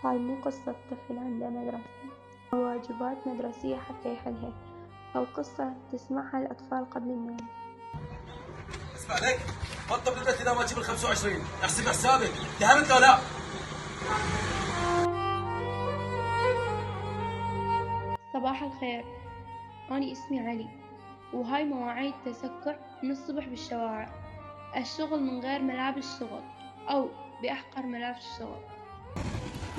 هاي مو قصة طفل عنده مدرسة أو واجبات مدرسية حتى يحلها، أو قصة تسمعها الأطفال قبل النوم. اسمع لك، بطل بالبيت اذا ما تجيب ال 25، احسب حسابك، فهمت ولا لا؟ صباح الخير، أنا اسمي علي، وهاي مواعيد تسكع من الصبح بالشوارع، الشغل من غير ملابس شغل أو بأحقر ملابس الشغل.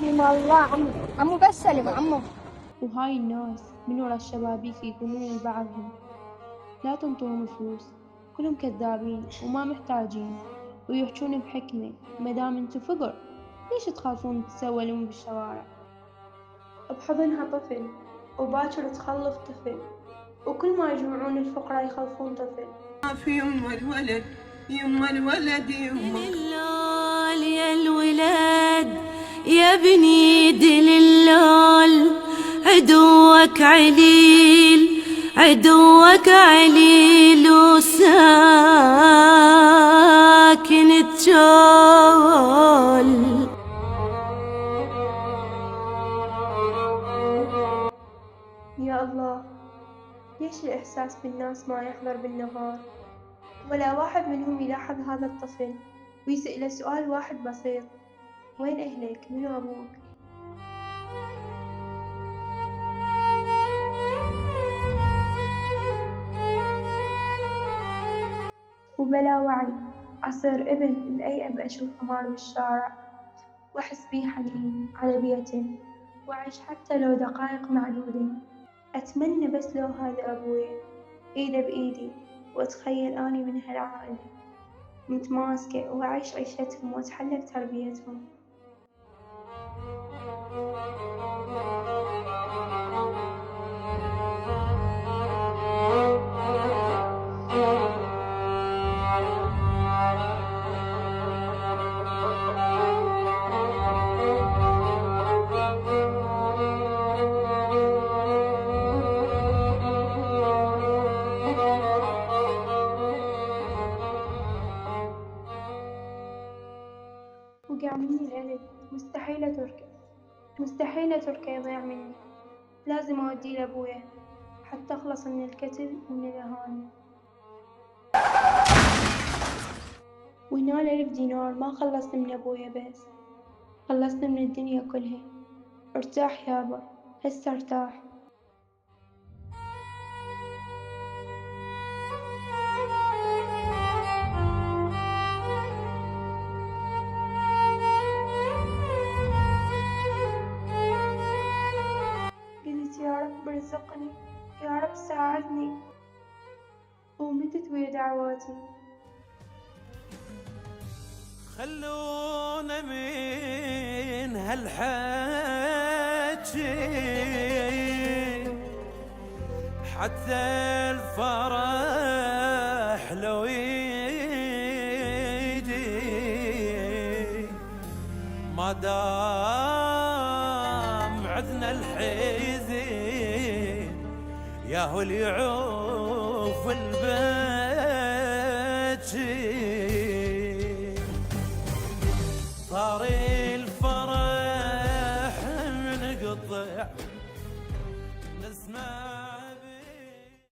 بما الله عمو بس سلم عمو. وهاي الناس من ورا الشبابيك يقولون لبعضهم لا تنطوهم فلوس، كلهم كذابين وما محتاجين، ويحجون بحكمة مدام انتو فقر ليش تخافون تتسولون بالشوارع؟ بحضنها طفل وباكر تخلف طفل، وكل ما يجمعون الفقراء يخلفون طفل. في يما الولد يما الولد يما اللول يا الولاد يا بني دلال، عدوك عليل عدوك عليل وساكن الجول. يا الله، ليش الإحساس بالناس ما يحضر بالنهار؟ ولا واحد منهم يلاحظ هذا الطفل ويسأله سؤال واحد بسيط: وين أهلك؟ منو أبوك؟ وبلا وعي أصير ابن لأي أب أشوفه مار بالشارع، وأحس بيه حنين على بيته، وأعيش حتى لو دقايق معدودة. أتمنى بس لو هذا أبوي إيده بإيدي، وأتخيل أني من هالعائلة متماسكة وأعيش عيشتهم وأتحلى بتربيتهم. وقع مني الألف، مستحيل أتركه، مستحيل أتركه يضيع مني، لازم أوديه لأبويا حتى أخلص من الكتل ومن الإهانة. وهنا ال1000 دينار ما خلصني من أبويا بس، خلصني من الدنيا كلها. ارتاح يابا، هسه ارتاح. قلت يا رب ارزقني، يا رب ساعدني، ومتت ويا دعواتي. خلونا من هالحكي حتى الفرح لو يجي، ما دام عدنا الحزين ياهو اللي يعوف البكي.